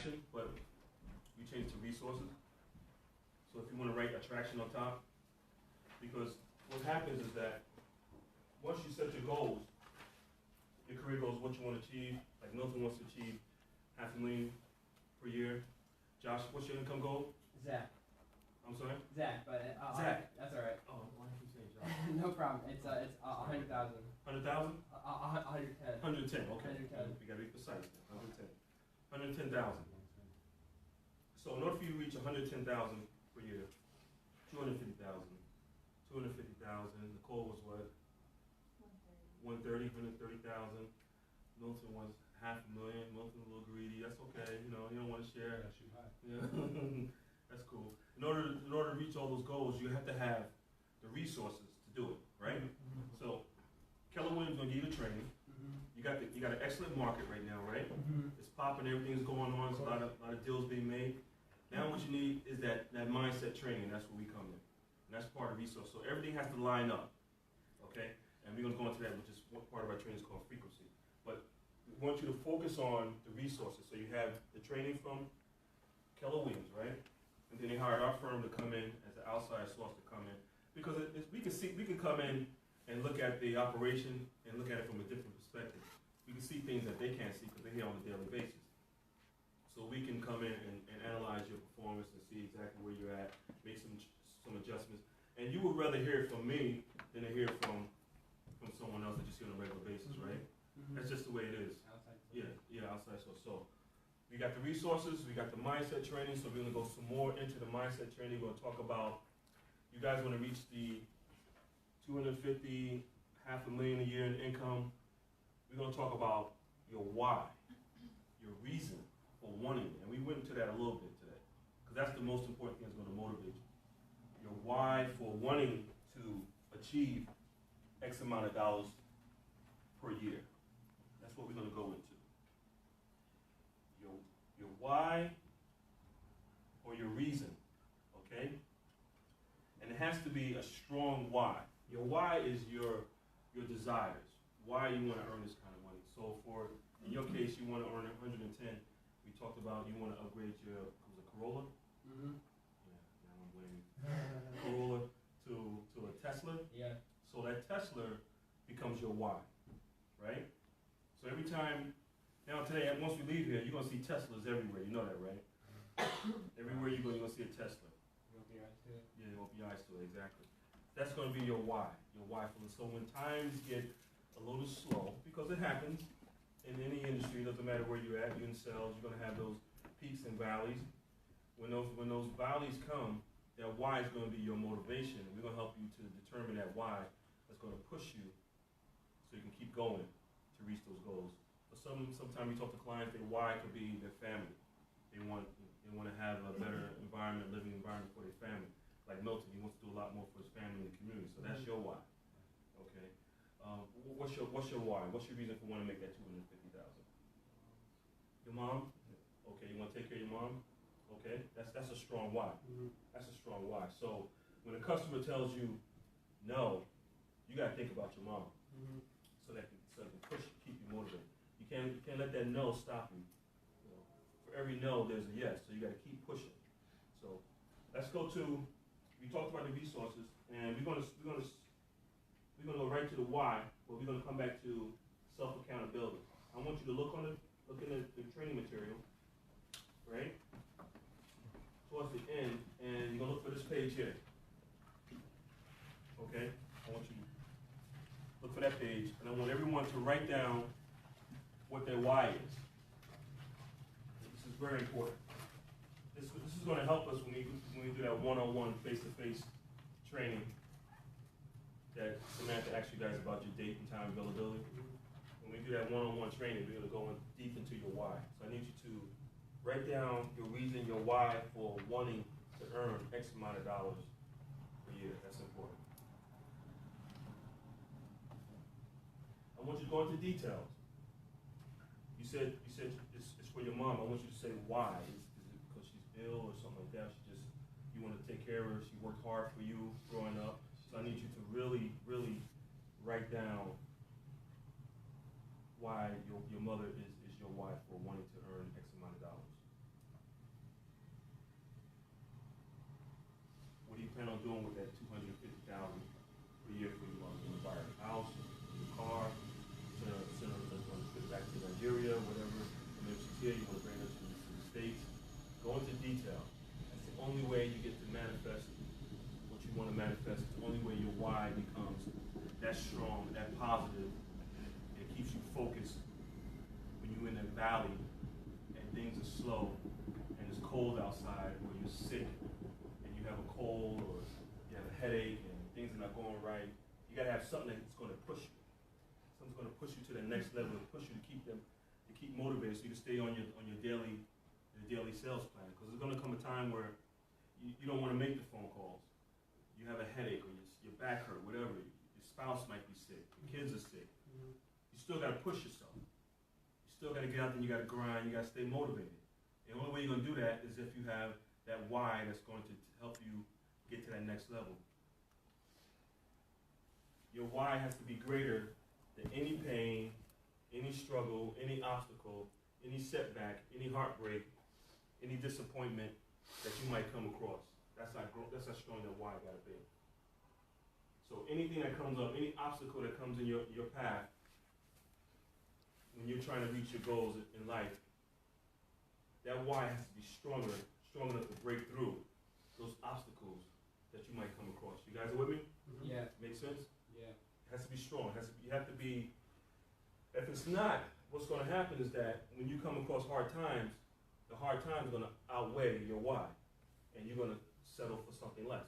attraction, but we changed to resources. So if you want to write attraction on top, because what happens is that once you set your goals, your career goals, what you want to achieve, like Milton wants to achieve $500,000 per year. Josh, what's your income goal? Zach. I'm sorry? Zach, but Zach. that's all right. Oh, why did you say Josh? No problem. It's 100,000. 100,000? 110. 110, okay. 110. We gotta be precise now. 110. 110,000. So in order for you to reach 110,000 per year, 250,000. 250,000. Nicole was what? 130. 130,000. Milton was $500,000. Milton a little greedy. That's okay. You know, you don't want to share. Yeah. That's cool. In order to reach all those goals, you have to have the resources to do it, right? Mm-hmm. So Keller Williams gonna give you the training. Mm-hmm. You got an excellent market right now, right? Mm-hmm. It's popping, everything's going on, there's a lot of deals being made. Now what you need is that mindset training. That's where we come in. And that's part of resource. So everything has to line up. Okay? And we're gonna go into that, which is one part of our training is called frequency. But we want you to focus on the resources. So you have the training from Keller Williams, right? And then they hired our firm to come in as an outside source to come in. Because we can come in and look at the operation and look at it from a different perspective. We can see things that they can't see because they're here on a daily basis. So we can come in and analyze your performance and see exactly where you're at, make some adjustments. And you would rather hear it from me than to hear it from someone else that you see on a regular basis, right? Mm-hmm. That's just the way it is. Outside. Yeah, outside source. So we got the resources, we got the mindset training, so we're gonna go some more into the mindset training. We're gonna talk about, you guys wanna reach the 250, $500,000 a year in income. We're gonna talk about your why, your reason for wanting it. And we went into that a little bit today, because that's the most important thing that's gonna motivate you. Your why for wanting to achieve X amount of dollars per year. That's what we're gonna go into. Your why or your reason, okay? And it has to be a strong why. Your why is your desires. Why you want to earn this kind of money. So in your case, you want to earn 110. We talked about you want to upgrade your Corolla. Mm-hmm. Yeah, now I'm blaming Corolla to a Tesla. Yeah. So that Tesla becomes your why, right? So every time, now today, once we leave here, you're going to see Teslas everywhere. You know that, right? Everywhere you go, you're going to see a Tesla. You open your eyes to it? Yeah, you open your eyes to it, exactly. That's going to be your why for it. So when times get a little slow, because it happens in any industry, it doesn't matter where you're at, you're in sales, you're going to have those peaks and valleys. When those valleys come, that why is going to be your motivation. We're going to help you to determine that why that's going to push you so you can keep going to reach those goals. But sometimes we talk to clients, their why could be their family. They want to have a better environment, living environment for their family. Like Milton, he wants to do a lot more for his family and the community. So that's your why. Okay. What's your why? What's your reason for wanting to make that 250,000? Your mom? Okay. You want to take care of your mom? Okay. That's a strong why. Mm-hmm. That's a strong why. So when a customer tells you no, you got to think about your mom. Mm-hmm. So that can push you, keep you motivated. You can't let that no stop you. For every no, there's a yes. So you got to keep pushing. So let's go to. We talked about the resources, and we're gonna go right to the why, but we're gonna come back to self accountability. I want you to look in the training material, right? Towards the end, and you're gonna look for this page here. Okay? I want you to look for that page, and I want everyone to write down what their why is. This is very important. This is going to help us when we do that one-on-one, face-to-face training that Samantha asked you guys about your date and time availability. When we do that one-on-one training, we're going to go in deep into your why. So I need you to write down your reason, your why for wanting to earn X amount of dollars per year. That's important. I want you to go into details. You said it's for your mom. I want you to say why. Is it because she's ill or something like that? You want to take care of her. She worked hard for you growing up. So I need you to really, really write down why your mother is your why for wanting to earn X amount of dollars. plan on doing with that $250,000 per year for you? You want to buy a house, a car, send a trip back to Nigeria, whatever. And if she's here, you want to bring her to the States. Go into detail. That's the only way you get to manifest what you want to manifest. It's the only way your why becomes that strong, that positive. It keeps you focused when you're in a valley and things are slow and it's cold outside, or you're sick and you have a cold, or you have a headache and things are not going right. You gotta have something that's going to push you. Something's going to push you to the next level, and push you to keep motivated, so you can stay on your daily sales plan. Because there's going to come a time where you don't want to make the phone calls. You have a headache, or your back hurt, whatever. Your spouse might be sick. Your kids are sick. You still got to push yourself. You still got to get out there and you got to grind. You got to stay motivated. And the only way you're going to do that is if you have that why that's going to help you get to that next level. Your why has to be greater than any pain, any struggle, any obstacle, any setback, any heartbreak, any disappointment that you might come across. That's how strong that why got to be. So anything that comes up, any obstacle that comes in your path, when you're trying to reach your goals in life, that why has to be strong enough to break through those obstacles that you might come across. You guys are with me? Mm-hmm. Yeah. Make sense? Yeah. It has to be strong. You have to be. If it's not, what's going to happen is that when you come across hard times, the hard times are going to outweigh your why, and you're going to settle for something less.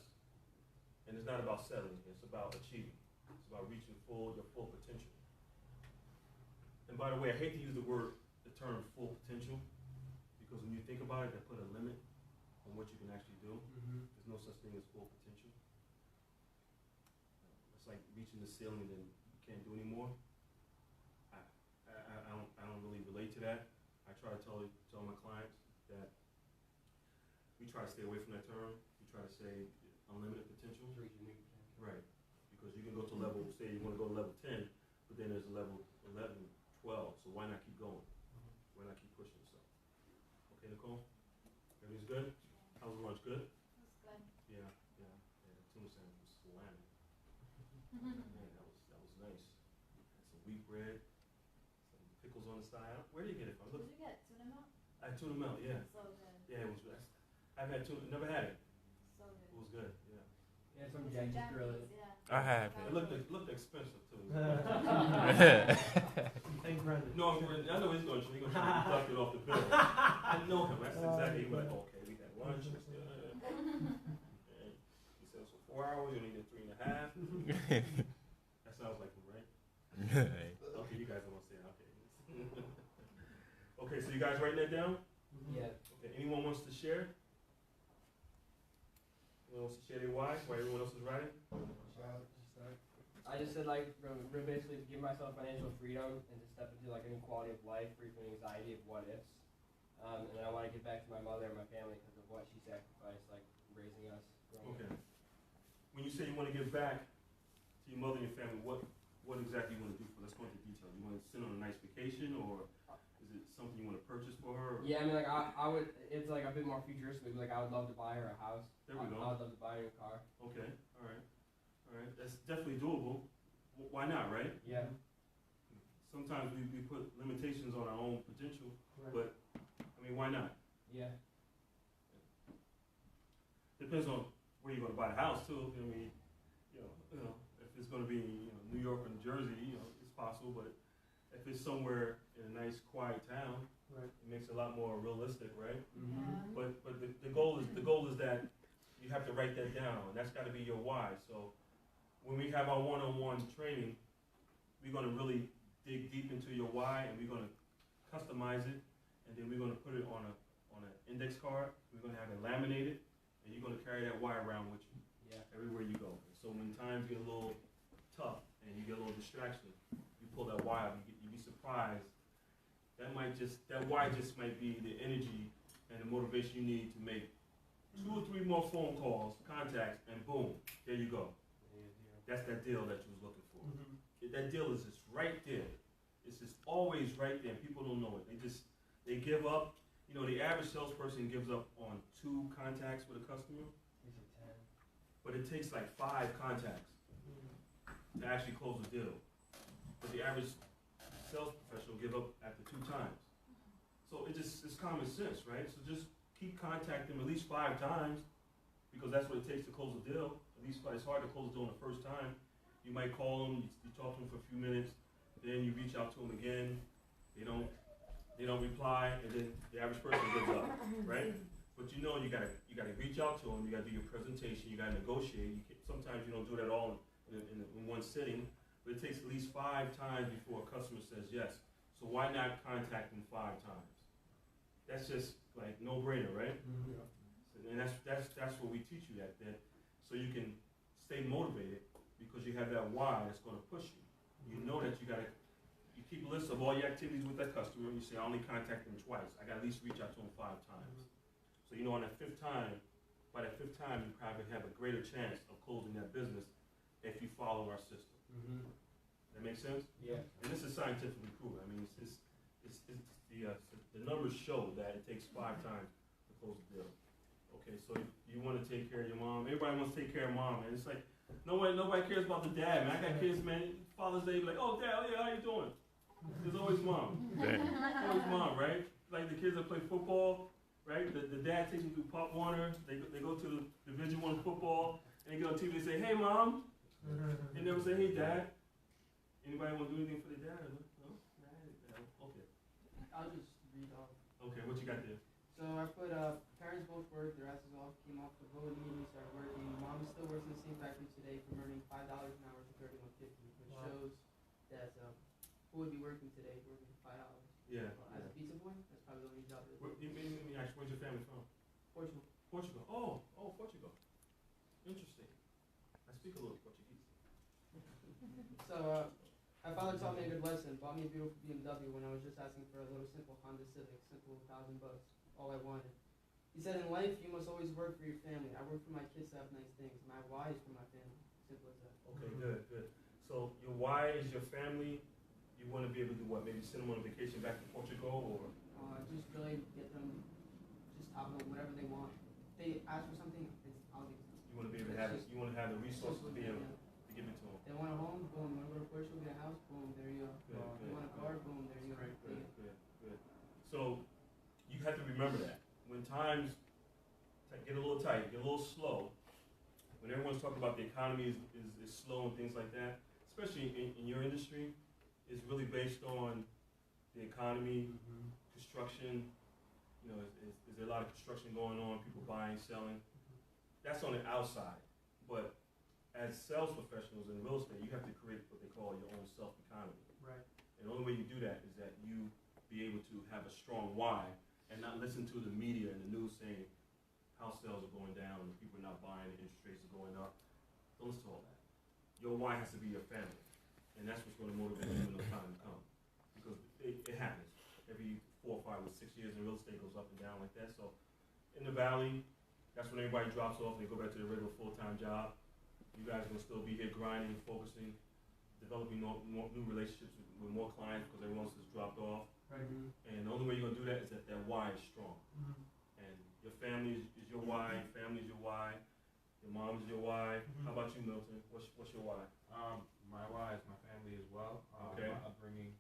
And it's not about settling; it's about achieving. It's about reaching your full potential. And by the way, I hate to use the term full potential, because when you think about it, they put a limit on what you can actually do. Mm-hmm. There's no such thing as full potential. It's like reaching the ceiling and then you can't do anymore. I don't really relate to that. I try to tell my clients that we try to stay away from that term. We try to say unlimited potential. Right. Because you can go to level, say you want to go to level 10, but then there's a level 11, 12. So why not keep going? Why not keep pushing yourself? Okay, Nicole? Everything's good? How's the lunch? Good? That's good. Yeah. Tuna sandwich was salami. Man, that was nice. Had some wheat bread, some pickles on the side. Where did you get it from? Did you get tuna melt? I had tuna melt, yeah. So good. Yeah, it was. I've had tuna, never had it. So good. It was good, yeah. Yeah, some Japanese grill it. Yeah. I have It looked expensive too. Thank Brendan. No, I know he's going to deduct it off the bill. I know him. That's exactly. He was like, okay, we had lunch. And he said, so 4 hours, you only did 3.5. That sounds like him, right? Okay, you guys don't want to say that. Okay. Okay, so you guys writing that down? Yeah. Okay, anyone wants to share? Anyone wants to share their why? Why everyone else is writing? I just said, like, basically to give myself financial freedom and to step into, like, a new quality of life, free from anxiety of what ifs. And then I want to give back to my mother and my family because of what she sacrificed, like, raising us. Okay. When you say you want to give back to your mother and your family, what exactly you want to do for? Let's go into detail. You want to send on a nice vacation, or is it something you want to purchase for her? Or? Yeah, I mean, like, I would, it's, like, a bit more futuristic. Like, I would love to buy her a house. There we go. I would love to buy her a car. Okay, all right. That's definitely doable. Why not, right? Yeah. Sometimes we put limitations on our own potential, Right. but, I mean, why not? Yeah. Depends on where you're going to buy the house, too. I mean, you know, if it's going to be in New York or New Jersey, it's possible, but if it's somewhere in a nice, quiet town, Right. it makes it a lot more realistic, right? Mm-hmm. Yeah. But the goal is that you have to write that down, and that's got to be your why. So when we have our one-on-one training, we're going to really dig deep into your why, and we're going to customize it, and then we're going to put it on an index card. We're going to have it laminated, and you're going to carry that why around with you everywhere you go. So when times get a little tough and you get a little distraction, you pull that why up. You'd be surprised. That why just might be the energy and the motivation you need to make 2 or 3 more phone calls, contacts, and boom, there you go. That's that deal that you was looking for. Mm-hmm. That deal is just right there. It's just always right there. People don't know it. They give up. The average salesperson gives up on 2 contacts with a customer. but it takes like 5 contacts to actually close a deal. But the average sales professional give up after 2 times. So it's common sense, right? So just keep contacting them at least 5 times, because that's what it takes to close a deal. At least it's hard to close a deal on the first time. You might call them, you talk to them for a few minutes, then you reach out to them again. They don't reply, and then the average person gives up, right? But you know you gotta reach out to them. You gotta do your presentation. You gotta negotiate. Sometimes you don't do that all in one sitting, but it takes at least 5 times before a customer says yes. So why not contact them 5 times? That's just like no-brainer, right? Mm-hmm. And that's what we teach you that so you can stay motivated, because you have that why that's going to push you. You know that you keep a list of all your activities with that customer, and you say, I only contact them twice. I got to at least reach out to them 5 times. So you know on that 5th time, by that 5th time, you probably have a greater chance of closing that business if you follow our system. That makes sense? Yeah. And this is scientifically proven. I mean, the numbers show that it takes 5 times to close a deal. Okay, so you want to take care of your mom. Everybody wants to take care of mom, man. It's like nobody cares about the dad, man. I got kids, man. Father's Day, like, oh, dad, oh, yeah, how you doing? There's always mom. Always mom, right? Like the kids that play football, right? The dad takes them to Pop Warner. They go to the Division I football, and they get on TV and say, hey, mom. They never say, hey, dad. Anybody want to do anything for their dad? No? Okay. I'll just read off. Okay, what you got there? So I put parents both worked, their asses off, came off the boat immediately, started working. Mom still works in the same factory today from earning $5 an hour to $31.50, which shows that who would be working today, working for $5. Yeah. As a pizza boy, that's probably the only job that Let me ask, where's your family from? Portugal. Portugal. Oh, Portugal. Interesting. I speak a little Portuguese. So my father taught me a good lesson, bought me a beautiful BMW when I was just asking for a little simple Honda Civic, simple $1,000, all I wanted. He said, in life, you must always work for your family. I work for my kids to have nice things. My why is for my family. Simple as that. Okay, good. So your why is your family. You want to be able to do what? Maybe send them on a vacation back to Portugal, or? Just really get them, just top them whatever they want. If they ask for something, I'll give it to them. You want to be able to have it. You want to have the resources to be able to give it to them. They want a home, boom. You want to go to Portugal, get a house, boom. There you go. Good. You want a car, boom. There you go. Good. So you have to remember that when times get a little tight, get a little slow, when everyone's talking about the economy is slow and things like that, especially in your industry, is really based on the economy, construction. You know, is there a lot of construction going on? People buying, selling. That's on the outside, but as sales professionals in real estate, you have to create what they call your own self-economy. Right. And the only way you do that is that you be able to have a strong why and not listen to the media and the news saying house sales are going down and people are not buying and interest rates are going up. Don't listen to all that. Your why has to be your family. And that's what's going to motivate you when the time comes. Because it happens. Every 4 or 5 or 6 years in real estate goes up and down like that. So in the valley, that's when everybody drops off and they go back to their regular full-time job. You guys are going to still be here grinding, focusing, developing more new relationships with more clients because everyone else has dropped off. Right. And the only way you're going to do that is that why is strong. And your family is your why, your family is your why, your mom is your why. How about you, Milton? What's your why? My why is my family as well. Okay. My upbringing,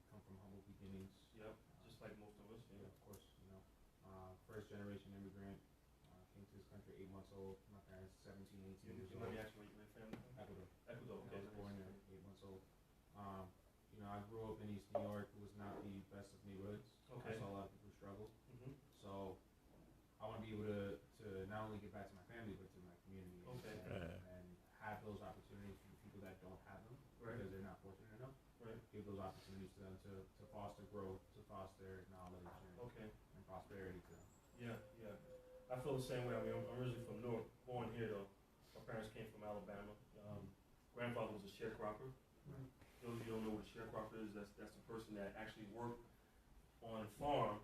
come from humble beginnings. Yep, just like most of us. Yeah, of course, first generation immigrant, came to this country 8 months old. My parents 17, 18 years You old. might be asking where your family from? Ecuador. Ecuador, I okay. was born there, 8 months old. I grew up in East New York. It was not the best of neighborhoods. Okay. I saw a lot of people struggle. Mm-hmm. So I want to be able to not only give back to my family, but to my community. Okay. And have those opportunities for the people that don't have them Right. because they're not fortunate enough. Right. Give those opportunities to them to foster growth, to foster knowledge Okay. and prosperity to them. Yeah. I feel the same way. I mean, I'm originally from Newark, born here though. My parents came from Alabama. Grandfather was a sharecropper. Those of you who don't know what a sharecropper is, that's the person that actually worked on a farm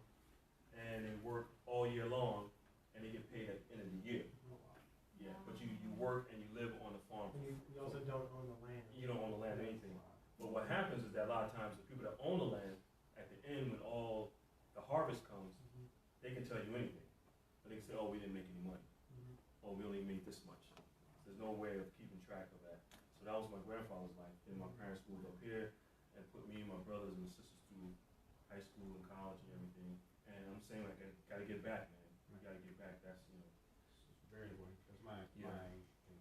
and they work all year long and they get paid at the end of the year. Yeah, but you work and you live on the farm. And you also don't own the land. You don't own the land or anything. But what happens is that a lot of times the people that own the land, at the end when all the harvest comes, they can tell you anything. But they can say, oh, we didn't make any money. Oh, we only made this much. There's no way of keeping track of that. So that was my grandfather's life. Then my parents moved up here and put me and my brothers and sisters through high school and college and everything. And I'm saying, like, I gotta get back, man. You gotta get back. That's, you know. It's very important. That's my can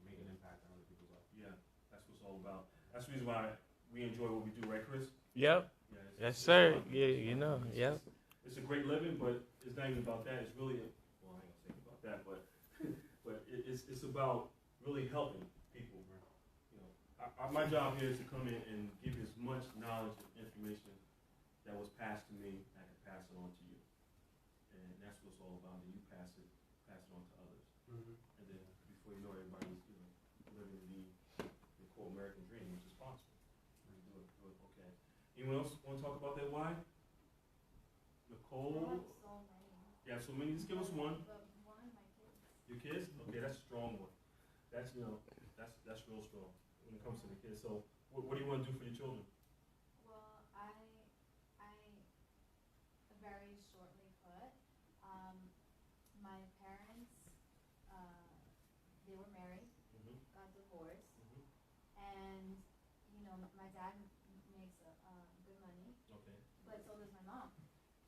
make an impact on other people's lives. Yeah, that's what it's all about. That's the reason why we enjoy what we do, right, Chris? Yep. Yeah, Yes, sir. Yeah, you know. Yep. It's a great living, but it's not even about that. It's really, well, I ain't gonna think about that, but it's about really helping people. You know, my job here is to come in and give you as much knowledge and information that was passed to me, I can pass it on to you. And that's what it's all about. And you pass it on to others. Mm-hmm. And then before you know, everybody's, you know, living the quote American dream, which is possible. And do it, okay. Anyone else want to talk about that? Why? Nicole? Yeah, so many. Just give us one. But one, my kids. Your kids? Okay, that's a strong one. That's, you know, that's real strong when it comes to the kids. So what do you want to do for your children? Well, I very shortly put, my parents, they were married, got divorced, and, you know, my dad makes good money, Okay. but so does my mom.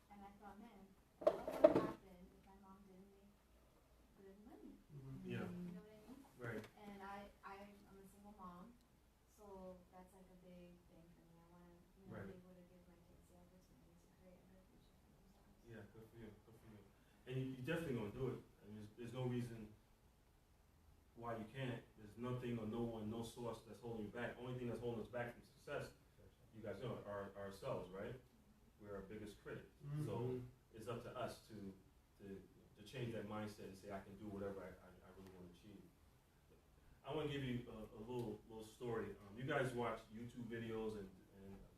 And I thought, man, what would happen if my mom didn't make good money? Yeah. You know what I mean? Right. And I'm a single mom, so that's like a big thing for me. I want to, Right. be able to give my kids the opportunity to create a better future for themselves. Yeah, good for you. Good for you. And you definitely gonna do it. I mean, there's no reason why you can't. There's nothing or no one, no source that's holding you back. Only thing that's holding us back from success, you guys know, are ourselves, right? We're our biggest critic. So it's up to us to change that mindset and say, I can do whatever I really want to achieve. I want to give you a little story. You guys watch YouTube videos and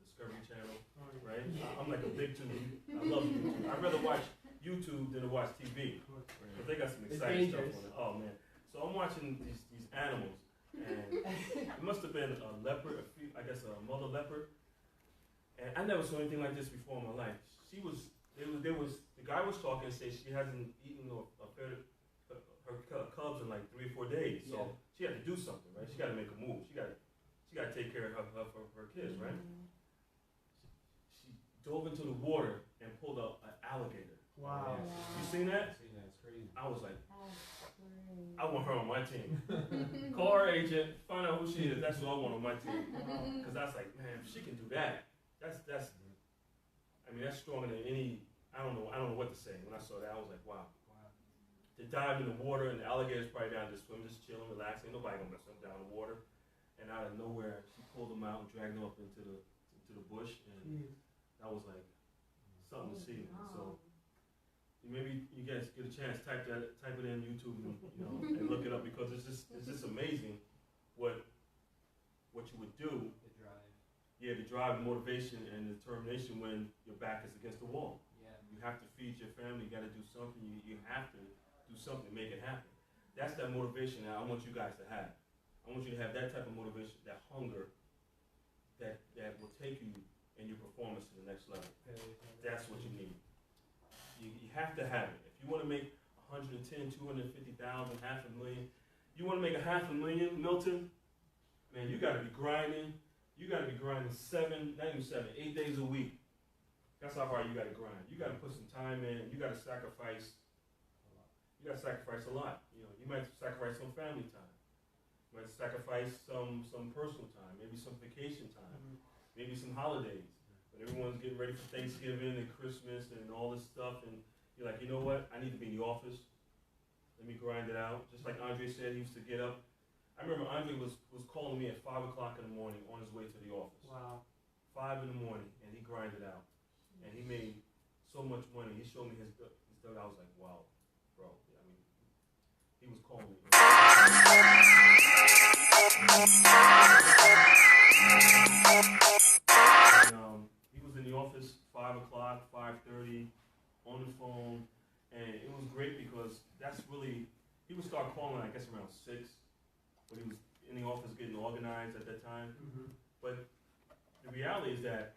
Discovery Channel, right? I'm like a big tube. I love YouTube. I'd rather watch YouTube than to watch TV. But they got some exciting stuff on it. Oh man! So I'm watching these animals, and it must have been a leopard, I guess a mother leopard. And I never saw anything like this before in my life. The guy was talking and said she hasn't eaten her cubs in like 3 or 4 days. So she had to do something, right? She got to make a move. She got to take care of her kids, right? She dove into the water and pulled up an alligator. Wow. You seen that? I seen that. It's crazy. I was like, I want her on my team. Call her agent, find out who she is. That's who I want on my team. Because I was like, man, if she can do that, that's. I mean, that's stronger than any. I don't know what to say. When I saw that, I was like, wow. To dive in the water and the alligator's probably down to swim, just chilling, relaxing. Nobody gonna mess them down in the water. And out of nowhere, she pulled them out and dragged them up into the bush, and that was like something to see. So maybe you guys get a chance, type it in YouTube, and, and look it up, because it's just amazing what you would do. The drive. Yeah, the drive, motivation, and determination when your back is against the wall. Yeah. You have to feed your family. You got to do something. You have to do something to make it happen. That's that motivation that I want you guys to have. I want you to have that type of motivation, that hunger, that will take you and your performance to the next level. That's what you need. You have to have it. If you want to make 110, 250,000, $500,000, you want to make $500,000, Milton, man, you got to be grinding. You got to be grinding 8 days a week. That's how hard you got to grind. You got to put some time in. You got to sacrifice. You got to sacrifice a lot. You might sacrifice some family time. You might sacrifice some personal time. Maybe some vacation time. Maybe some holidays. When everyone's getting ready for Thanksgiving and Christmas and all this stuff, and you're like, you know what? I need to be in the office. Let me grind it out. Just like Andre said, he used to get up. I remember Andre was calling me at 5 o'clock in the morning on his way to the office. Wow. 5 in the morning, and he grinded out. And he made so much money. He showed me his stuff. I was like, wow, bro. I mean, he was calling me. And, he was in the office 5 o'clock, 5:30, on the phone. And it was great because that's really, he would start calling, I guess, around 6. But he was in the office getting organized at that time. But the reality is that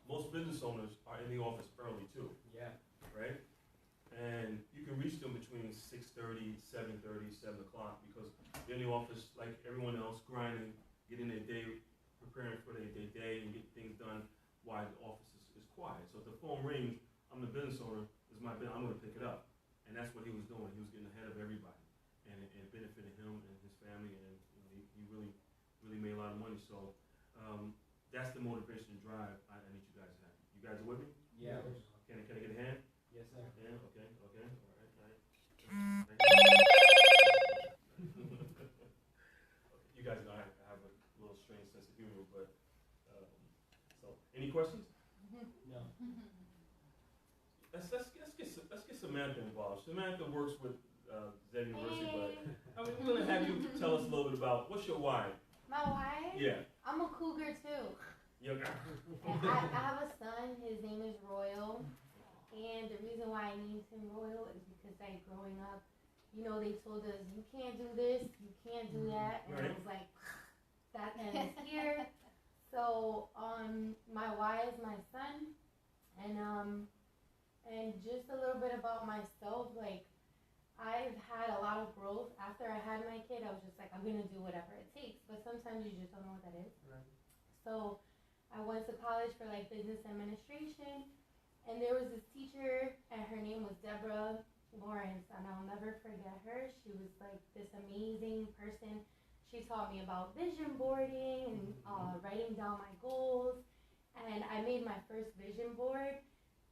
most business owners are in the office early too, Yeah. right? And you can reach them between 6:30, 7:30, 7 o'clock, because they're in the office like everyone else, grinding, getting their day, preparing for their day and get things done while the office is quiet. So if the phone rings, I'm the business owner, I'm gonna pick it up. And that's what he was doing. He was getting ahead of everybody. And it benefited him and his family, and he really made a lot of money. So that's the motivation and drive I need you guys to have. You guys are with me? Yeah. Can I get a hand? Yes, sir. Yeah, okay, all right. You guys know I have a little strange sense of humor, but, so, any questions? No. Let's get Samantha involved. Samantha works with, Zev University, but, I mean, we're gonna have you tell us a little bit about, what's your why? My wife? Yeah. I'm a cougar too. Yeah. And I have a son, his name is Royal. And the reason why I named him Royal is because like growing up, you know, they told us, you can't do this, you can't do that. And I was like, that ends here. So, my why is my son. And just a little bit about myself, like, I've had a lot of growth. After I had my kid, I was just like, I'm gonna do whatever it takes. But sometimes you just don't know what that is. Right. So I went to college for like business administration, and there was this teacher, and her name was Deborah Lawrence, and I'll never forget her. She was like this amazing person. She taught me about vision boarding and writing down my goals. And I made my first vision board,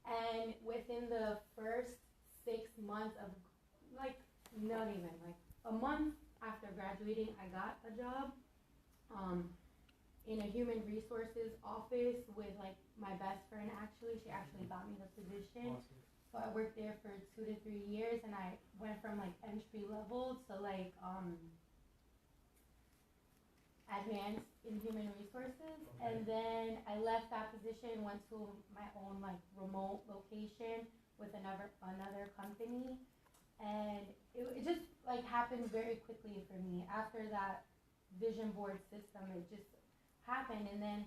and within the first 6 months of like, not even, like a month after graduating, I got a job in a human resources office with like my best friend. She actually got me the position. Awesome. So I worked there for 2 to 3 years, and I went from like entry level to like advanced in human resources. Okay. And then I left that position, went to my own like remote location with another company. And it just like happened very quickly for me. After that vision board system, it just happened. And then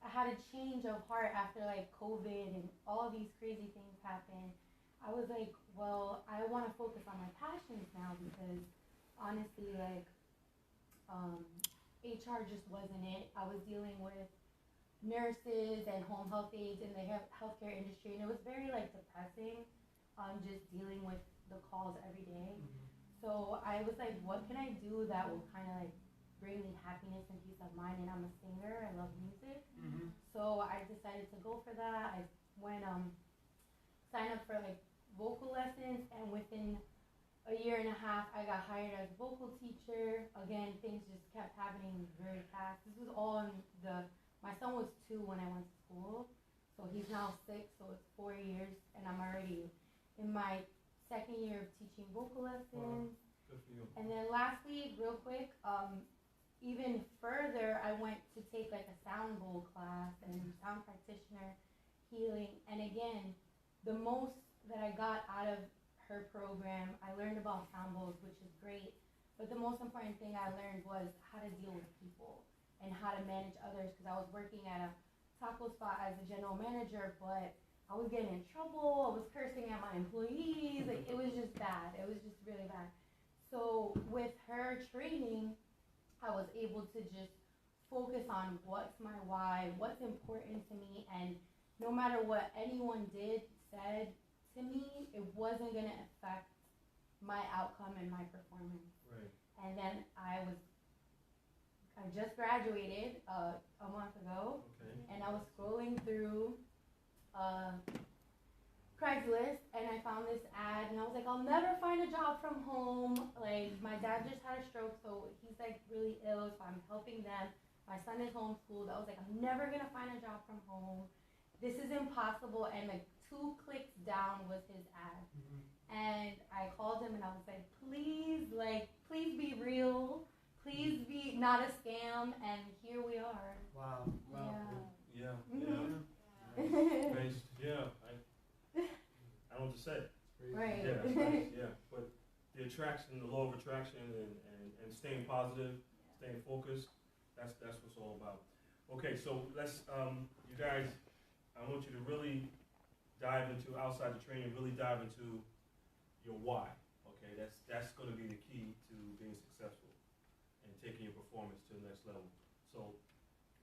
I had a change of heart after like COVID and all these crazy things happened. I was like, well, I want to focus on my passions now, because honestly, like, HR just wasn't it. I was dealing with nurses and home health aides in the healthcare industry, and it was very like depressing, just dealing with the calls every day. So I was like, what can I do that will kind of like bring me happiness and peace of mind? And I'm a singer, I love music. So I decided to go for that. I went signed up for like vocal lessons, and within a year and a half I got hired as a vocal teacher. Again, things just kept happening very fast. This was all in my son was 2 when I went to school, so he's now 6, so it's 4 years, and I'm already in my 2nd year of teaching vocal lessons. Wow. Good for you. And then lastly, real quick, even further, I went to take like a sound bowl class and sound practitioner healing. And again, the most that I got out of her program, I learned about sound bowls, which is great. But the most important thing I learned was how to deal with people and how to manage others, because I was working at a taco spot as a general manager, but I was getting in trouble. I was cursing at my employees. Like, it was just bad. It was just really bad. So with her training, I was able to just focus on what's my why, what's important to me, and no matter what anyone said to me, it wasn't going to affect my outcome and my performance. Right. And then I just graduated a month ago, Okay. and I was scrolling through Craigslist, and I found this ad, and I was like, I'll never find a job from home. Like, my dad just had a stroke, so he's like really ill, so I'm helping them. My son is homeschooled. I was like, I'm never gonna find a job from home. This is impossible. And like 2 clicks down was his ad. And I called him and I was like, please be real. Please be not a scam. And here we are. Wow. Yeah. Mhm. Nice. Yeah. I don't know what to say. Right. Yeah, that's nice. Yeah. But the attraction, the law of attraction, and staying positive, staying focused, that's what it's all about. Okay, so let's you guys, I want you to really dive into outside the training, really dive into your why. Okay, that's going to be the key to being successful and taking your performance to the next level. So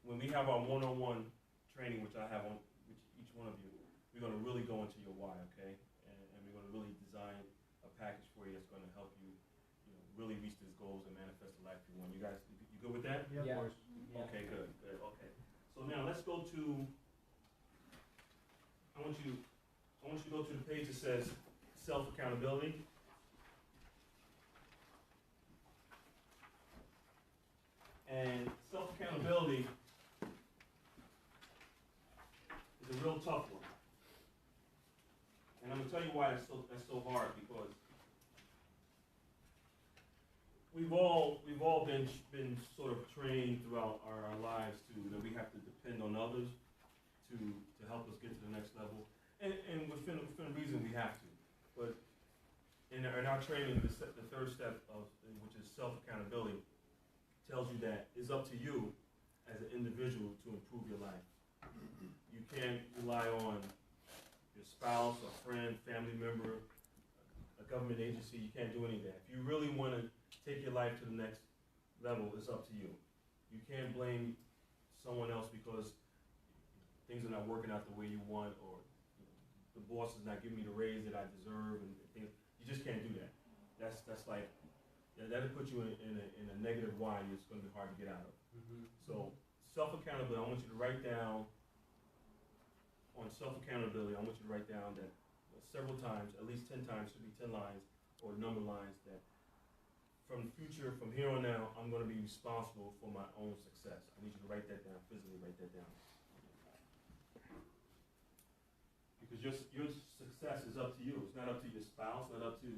when we have our one-on-one training, which I have on which each one of you, we're going to really go into your why, okay? And we're going to really design a package for you that's going to help you, really reach these goals and manifest the life you want. You guys, you good with that? Yeah. Yeah. Of course. Okay, good, okay. So now let's go to, I want you to go to the page that says self-accountability. And self-accountability is a real tough one. And I'm gonna tell you why that's so hard, because we've all been sort of trained throughout our lives that we have to depend on others to help us get to the next level. And within reason we have to. But in our training, the third step which is self-accountability, tells you that it's up to you as an individual to improve your life. You can't rely on your spouse, a friend, family member, a government agency. You can't do any of that. If you really want to take your life to the next level, it's up to you. You can't blame someone else because things are not working out the way you want, or the boss is not giving me the raise that I deserve, and things. You just can't do that. That's like, that'll put you in a negative why it's going to be hard to get out of. Mm-hmm. So self-accountability, I want you to write down, on self-accountability, I want you to write down that several times, at least 10 times, should be 10 lines or number lines, that from here on out, I'm going to be responsible for my own success. I need you to write that down, physically write that down. Because your success is up to you. It's not up to your spouse, not up to,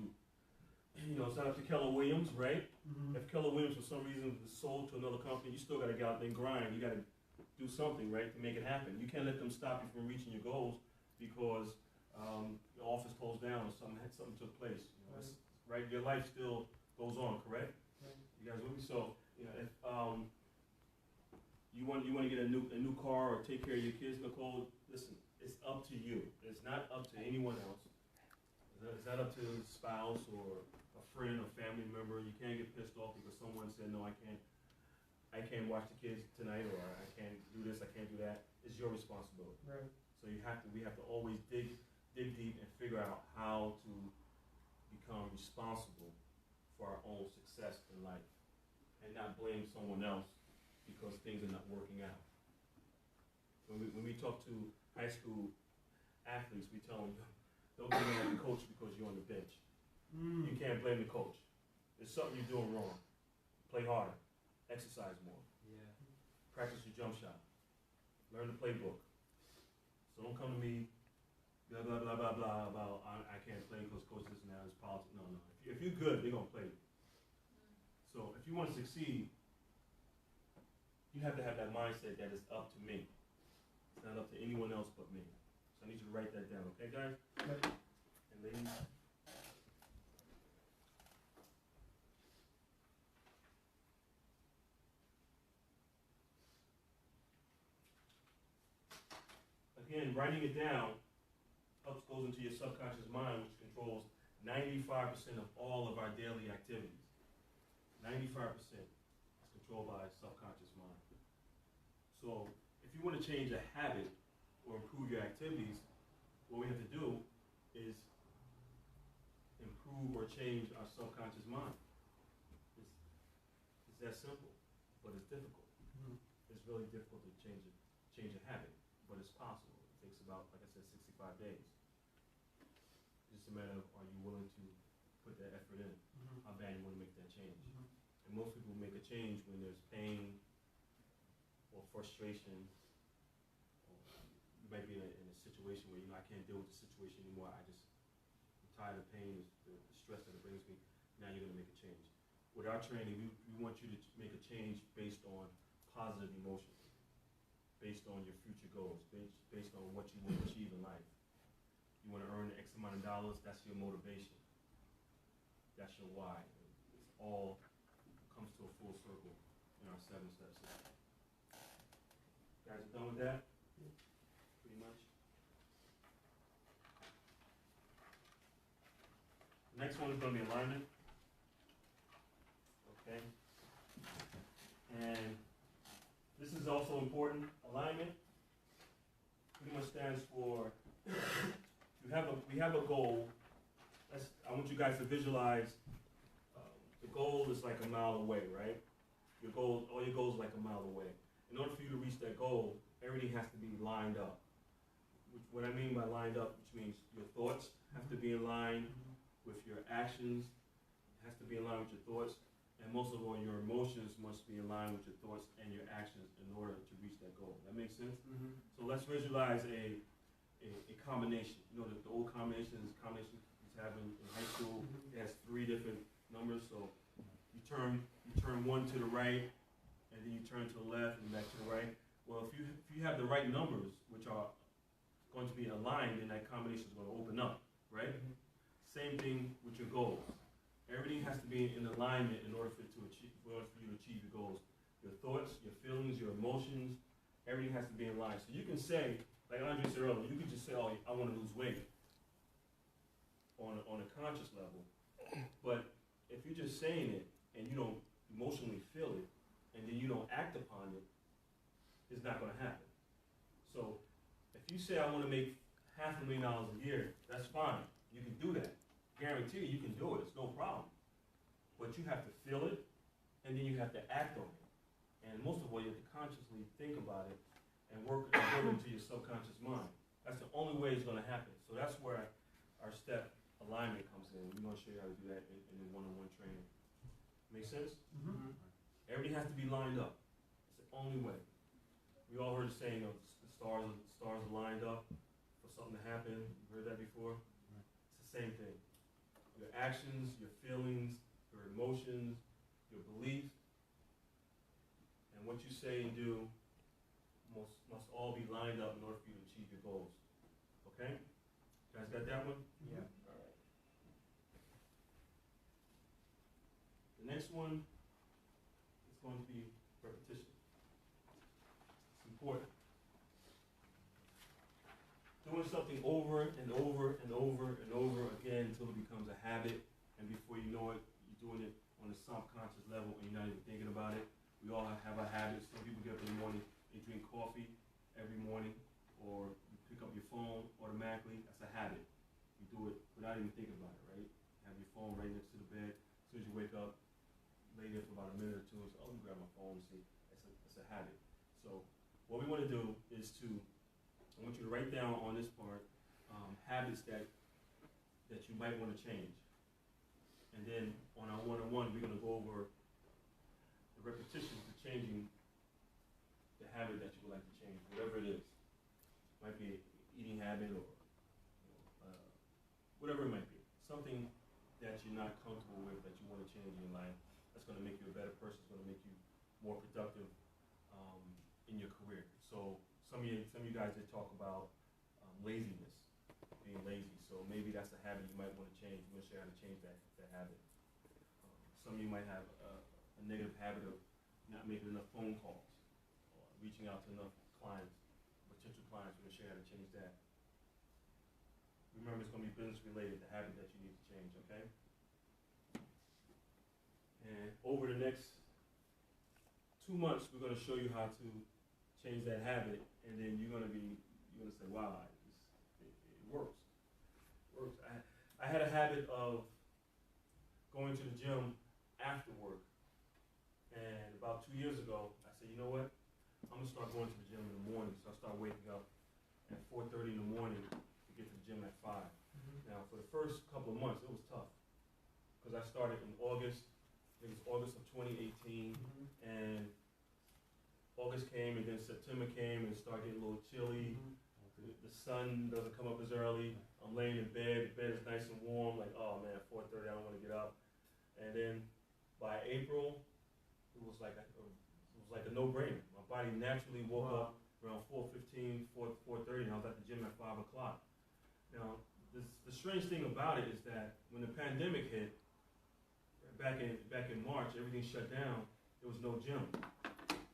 it's not up to Keller Williams, right? Mm-hmm. If Keller Williams for some reason was sold to another company, you still got to get out there and grind. You got to do something, right, to make it happen. You can't let them stop you from reaching your goals because your office closed down or something took place. Right? Your life still goes on, correct? Right. You guys with me? So, if you want to get a new car or take care of your kids, Nicole, listen, it's up to you. It's not up to anyone else. It's not up to a spouse or a friend or family member. You can't get pissed off because someone said, no, I can't watch the kids tonight, or I can't do this, I can't do that. It's your responsibility. Right. So we have to always dig deep and figure out how to become responsible for our own success in life and not blame someone else because things are not working out. When we talk to high school athletes, we tell them, don't blame the coach because you're on the bench. Mm. You can't blame the coach. There's something you're doing wrong. Play harder. Exercise more. Yeah. Practice your jump shot. Learn the playbook. So don't come to me, blah, blah, blah, blah, blah, about I can't play because coach this and that is politics. No. If you're good, they're going to play you. So if you want to succeed, you have to have that mindset that it's up to me. It's not up to anyone else but me. So I need you to write that down, okay, guys? Yep. And ladies? Again, writing it down goes into your subconscious mind, which controls 95% of all of our daily activities. 95% is controlled by subconscious mind. So if you want to change a habit or improve your activities, what we have to do is improve or change our subconscious mind. It's that simple, but it's difficult. Mm. It's really difficult to change a habit, but it's possible. It takes about, like I said, 65 days. It's just a matter of, are you willing to put that effort in? Mm-hmm. How bad you want to make that change? Mm-hmm. And most people make a change when there's pain or frustration, or you might be in a situation where, I can't deal with the situation anymore. I'm tired of pain, the stress that it brings me. Now you're going to make a change. With our training, we want you to make a change based on positive emotions, based on your future goals, based on what you want to achieve in life. You want to earn X amount of dollars, that's your motivation. That's your why. It's all comes to a full circle in our 7 steps. Guys are done with that? Pretty much. next one is gonna be alignment. Okay? And this is also important. Alignment pretty much stands for, we have a goal. I want you guys to visualize, the goal is like a mile away, right? All your goals are like a mile away. In order for you to reach that goal, everything has to be lined up. What I mean by lined up, which means your thoughts have to be in line with your actions, it has to be in line with your thoughts, and most of all, your emotions must be in line with your thoughts and your actions in order to reach that goal. That makes sense? Mm-hmm. So let's visualize a combination. You know, the old combinations have in high school, it has 3 different numbers, so you turn one to the right, and then you turn to the left and back to the right. Well, if you have the right numbers, which are going to be aligned, then that combination is going to open up, right? Mm-hmm. Same thing with your goals. Everything has to be in alignment in order for you to achieve your goals. Your thoughts, your feelings, your emotions, everything has to be in line. So you can say, like Andre said earlier, you can just say, oh, I want to lose weight on a conscious level. But if you're just saying it and you don't emotionally feel it, and then you don't act upon it, it's not going to happen. So if you say I want to make $500,000 a year, that's fine. You can do that. Guarantee you can do it. It's no problem. But you have to feel it, and then you have to act on it. And most of all, you have to consciously think about it and work into your subconscious mind. That's the only way it's going to happen. So that's where our step alignment comes in. We're going to show you how to do that in the one-on-one training. Make sense? Mm-hmm. Everything has to be lined up. It's the only way. We all heard the saying of the stars are lined up for something to happen. You heard that before? It's the same thing. Your actions, your feelings, your emotions, your beliefs, and what you say and do must all be lined up in order for you to achieve your goals. Okay? You guys got that one? Yeah. The next one is going to be repetition. It's important. Doing something over and over and over and over again until it becomes a habit, and before you know it, you're doing it on a subconscious level and you're not even thinking about it. We all have our habits. Some people get up in the morning, they drink coffee every morning, or you pick up your phone automatically. That's a habit. You do it without even thinking about it, right? Have your phone right next to the bed. As soon as you wake up, lay there for about a minute or two, and say, oh, let me grab my phone and see. It's a habit. So what we want to do is I want you to write down on this part habits that you might want to change. And then on our one-on-one, we're going to go over the repetitions to changing the habit that you would like to change, whatever it is. Might be an eating habit or whatever it might be. Something that you're not comfortable with that you want to change in your life. That's going to make you a better person. It's going to make you more productive in your career. So some of you guys did talk about laziness, being lazy. So maybe that's a habit you might want to change. You want to show you how to change that habit. Some of you might have a negative habit of not making enough phone calls, or reaching out to enough clients, potential clients. We're going to show you how to change that. Remember, it's going to be business related, the habit that you need to change, okay? And over the next 2 months, we're going to show you how to change that habit, and then you're going to say, wow, it works. It works. I had a habit of going to the gym after work, and about 2 years ago, I said, you know what? I'm going to start going to the gym in the morning. So I started waking up at 4:30 in the morning to get to the gym at 5. Now, for the first couple of months, it was tough because I started in August. It was August of 2018, and August came, and then September came, and it started getting a little chilly. The sun doesn't come up as early. I'm laying in bed. The bed is nice and warm. Like, oh man, 4:30, I don't want to get up. And then by April, it was like a no-brainer. My body naturally woke up around 4:15, 4:30, and I was at the gym at 5 o'clock. Now, the strange thing about it is that when the pandemic hit, back in March, everything shut down. There was no gym.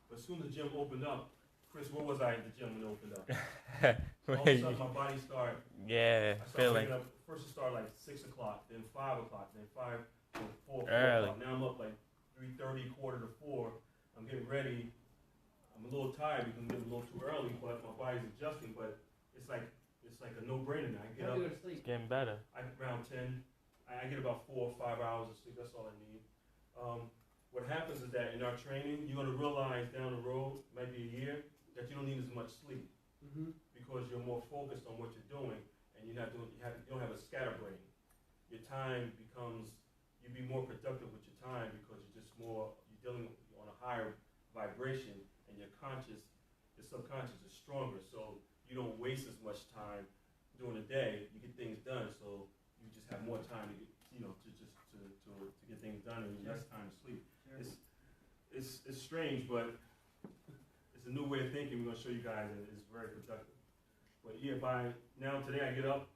But as soon as the gym opened up, Chris, where was I at the gym when it opened up? All of a sudden, my body started. Yeah, I started feeling waking up. First, it started like 6 o'clock, then 5 o'clock, then 4 early. o'clock. Now I'm up like 3:30, quarter to 4. I'm getting ready. I'm a little tired because I'm getting a little too early, but my body's adjusting. But it's like a no-brainer now. I get How up. do you go to sleep? It's getting better. Around 10. I get about 4 or 5 hours of sleep. That's all I need. What happens is that in our training, you're gonna realize down the road, maybe a year, that you don't need as much sleep Mm-hmm. because you're more focused on what you're doing, and you don't have a scatterbrain. Your time becomes, you be more productive with your time because you're dealing on a higher vibration, and your subconscious is stronger, so you don't waste as much time during the day. You get things done, so you just have more time to get, to get things done, and less time to sleep. Sure. It's strange, but it's a new way of thinking. We're gonna show you guys, and it's very productive. But yeah, today I get up.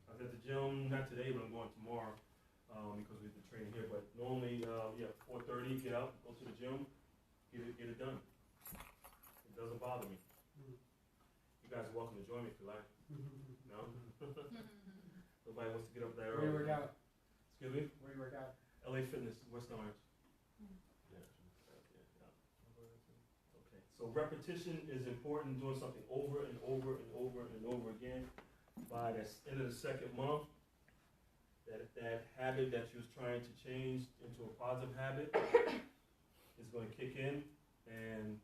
I was at the gym, not today, but I'm going tomorrow because we've been training here. But normally, 4:30, get up, go to the gym, get it done. It doesn't bother me. You guys are welcome to join me if you like. No? Nobody wants to get up that Where do you early. work out? Excuse me? Where do you work out? LA Fitness, West Orange. Yeah. Okay. So repetition is important, doing something over and over and over and over again. By the end of the second month, that habit that you was trying to change into a positive habit is going to kick in, and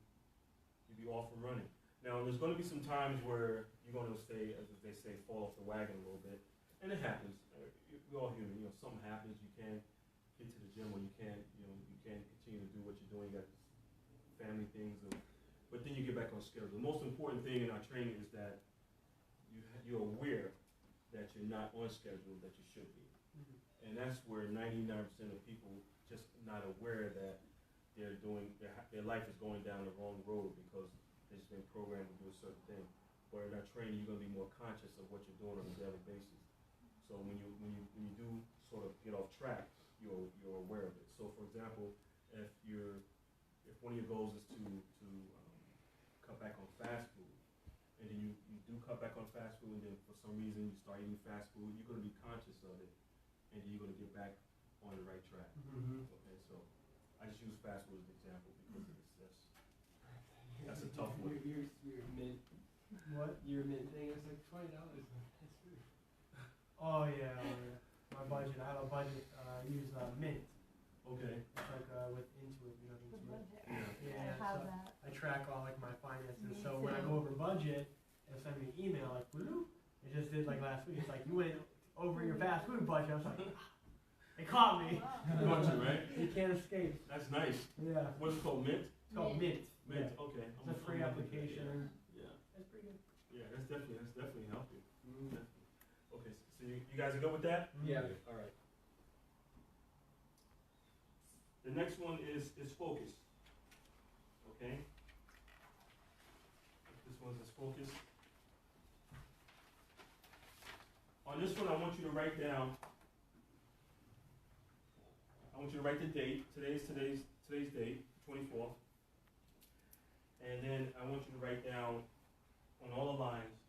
you'll be off and running. Now, there's going to be some times where you're going to stay, as they say, fall off the wagon a little bit, and it happens. We're all human. Something happens. You can't get to the gym, or you can't continue to do what you're doing. You got family things, but then you get back on schedule. The most important thing in our training is that you're aware that you're not on schedule that you should be. And that's where 99% of people just not aware that their life is going down the wrong road because they've just been programmed to do a certain thing. But in our training, you're going to be more conscious of what you're doing on a daily basis. So when you do sort of get off track, you're aware of it. So for example, if one of your goals is to cut back on fast food, and then you do cut back on fast food, and then for some reason you start eating fast food, you're going to be conscious of it, and then you're going to get back on the right track. Mm-hmm. Okay, so I just use fast food as an example because that's a tough one. Your mint. What? Your mint thing is like $20. That's free. Oh yeah, my budget. I have a budget. I use Mint. Okay. It's like with Intuit, you know Intuit. I have that. I track all like my finances. Me So when I too. go over budget, it'll send me an email like, "Bloop." It just did like last week. It's like you went over your fast food budget. I was like, they caught me. Got you, right? You can't escape. That's nice. Yeah. What's it called, Mint? It's called Mint. Mint. Yeah. Okay. It's a free application. Yeah. That's pretty good. Yeah, that's definitely help you. Mm-hmm. Okay, so you guys are good with that? Yeah. All right. The next one is focus. Okay? This one is focus. On this one, I want you to write down. I want you to write the date. Today's date, 24th. And then I want you to write down on all the lines.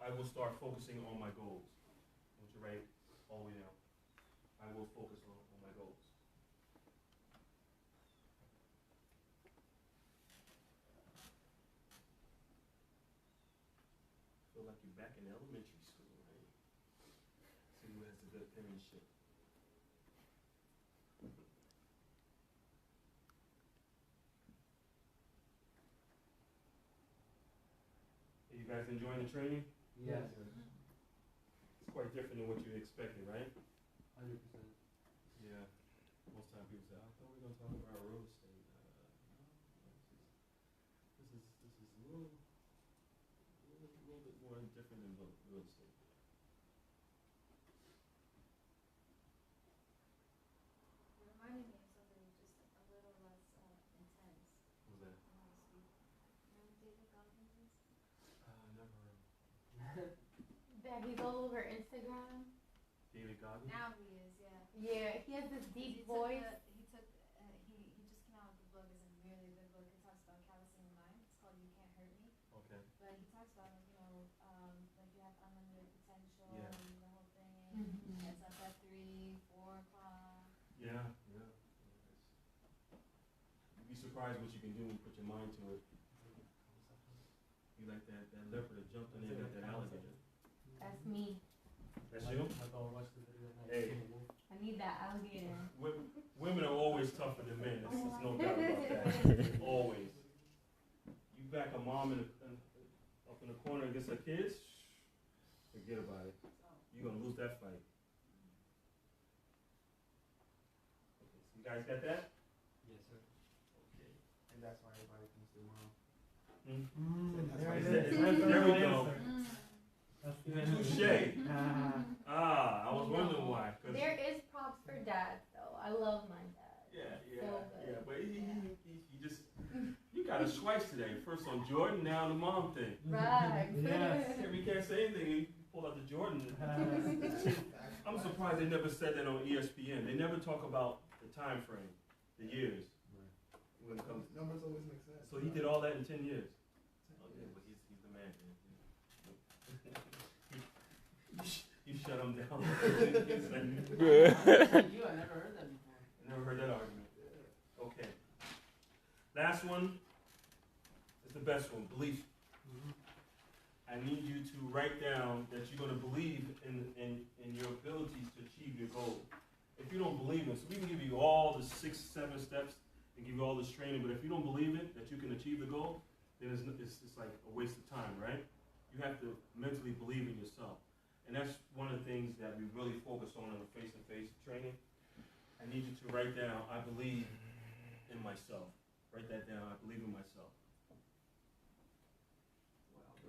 I will start focusing on my goals. I want you to write all the way down. I will focus on my goals. Feel like you're back in elementary school, right? See who has the good penmanship. Are you guys enjoying the training? Yes. It's quite different than what you expected, right? 100%. Yeah. Most time people say, I thought we were going to talk about real estate. This is a little bit more different than real estate. It reminded me of something just a little less intense What was that? when I was speaking. Remember David Goggins? Never heard. That he's all over Instagram. David Goggins? Now he is, yeah. Yeah, he has this deep voice. He just came out with a book. It's a really good book. It talks about Yeah, yeah. You'd be surprised what you can do when you put your mind to it. You like that leopard that jumped in there, that alligator. That's me. That's you? My daughter watched the video. Hey. I need that alligator. Women are always tougher than men. There's no doubt about that. Always. You back a mom up in the corner against her kids, forget about it. You're gonna lose that fight. Okay, so you guys got that? Yes, sir. Okay. And that's why everybody thinks they're wrong. There it There is. we That's the go. right answer. That's the answer. Touche. I was wondering why. 'Cause There is props for dads though. I love my dad. yeah, So good. but he just, you got us twice today. First on Jordan, now on the mom thing. Right. Yes. Yeah, we can't say anything. You pull out the Jordan. I'm surprised they never said that on ESPN. They never talk about the time frame, the years. When it comes. Numbers always make sense. So he did all that in 10 years. Oh yeah, but he's the man. You shut him down. You, I never heard that before. Never heard that argument. Okay. Last one is the best one, belief. I need you to write down that you're going to believe in your abilities to achieve your goal. If you don't believe it, so we can give you all the 6, 7 steps and give you all this training, but if you don't believe it, that you can achieve the goal, then it's like a waste of time, right? You have to mentally believe in yourself. And that's one of the things that we really focus on in the face-to-face training. I need you to write down, I believe in myself. Write that down, I believe in myself.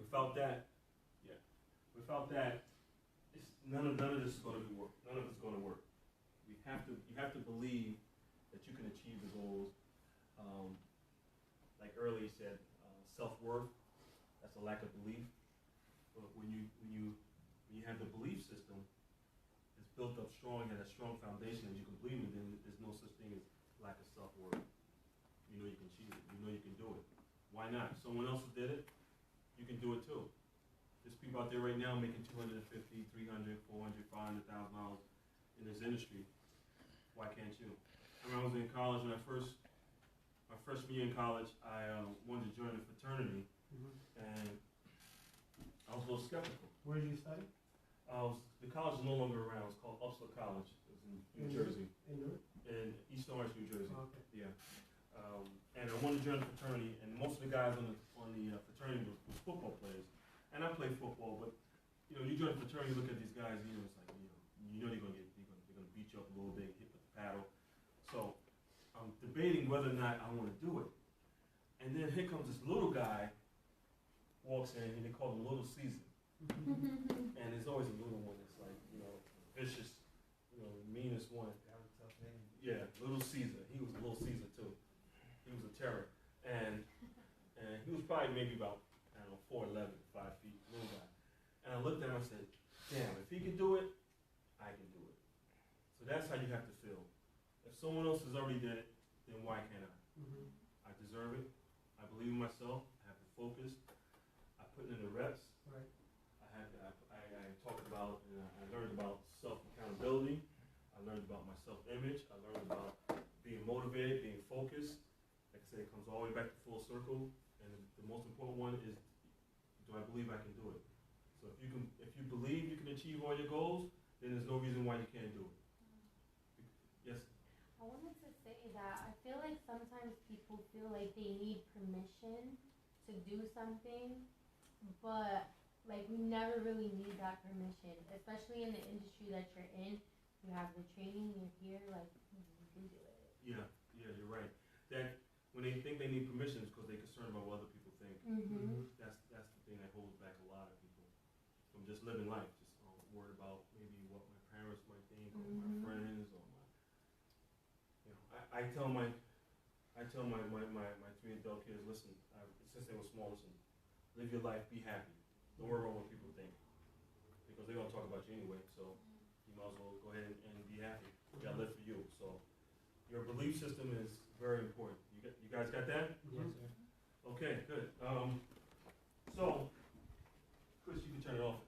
Without that, it's none of this is going to work. None of it's going to work. You have to believe that you can achieve the goals. Like earlier said, self-worth. That's a lack of belief. But when you have the belief system, it's built up strong, and a strong foundation that you can believe in, then there's no such thing as lack of self-worth. You know you can achieve it. You know you can do it. Why not? Someone else did it. You can do it too. There's people out there right now making $250,000, $300,000, $400,000, $500,000 in this industry. Why can't you? I remember I was in college when my freshman year in college, I wanted to join a fraternity, and I was a little skeptical. Where did you study? The college is no longer around. It's called Upslope College. It's in New Jersey, In Newark? in East Orange, New Jersey. Oh, okay. Yeah. And I wanted to join a fraternity, and most of the guys on the fraternity was football players. And I played football, but you join a fraternity, you look at these guys, it's like they're gonna beat you up a little bit, hit with the paddle. So I'm debating whether or not I want to do it. And then here comes this little guy, walks in, and they call him Little Caesar. And there's always a little one that's like, vicious, the meanest one. Yeah, Little Caesar. He was Little Caesar too. He was a terror. And he was probably maybe about, 4'11", 5 feet, little guy. And I looked at him and I said, damn, if he can do it, I can do it. So that's how you have to feel. If someone else has already done it, then why can't I? I deserve it. I believe in myself. I have the focus. I put in the reps. Right. I talked about, I learned about self-accountability. I learned about my self-image. I learned about being motivated, being focused. Like I said, it comes all the way back to full circle. And the most important one is, do I believe I can do it? So if you believe you can achieve all your goals, then there's no reason why you can't do it. Yes? I wanted to say that I feel like sometimes people feel like they need permission to do something, but like we never really need that permission, especially in the industry that you're in. You have the training, you're here, like you can do it. Yeah, you're right. That when they think they need permission, it's because they're concerned about what other people think. That's the thing that holds back a lot of people from just living life, just worried about maybe what my parents might think, or my friends, or my. I tell my 3 adult kids, listen, since they were small, listen, live your life, be happy. Don't worry about what people think, because they're gonna talk about you anyway. So you might as well go ahead and be happy. You gotta live for you. So your belief system is very important. You guys got that? Yes, sir. Okay, good. So, Chris, you can turn it off.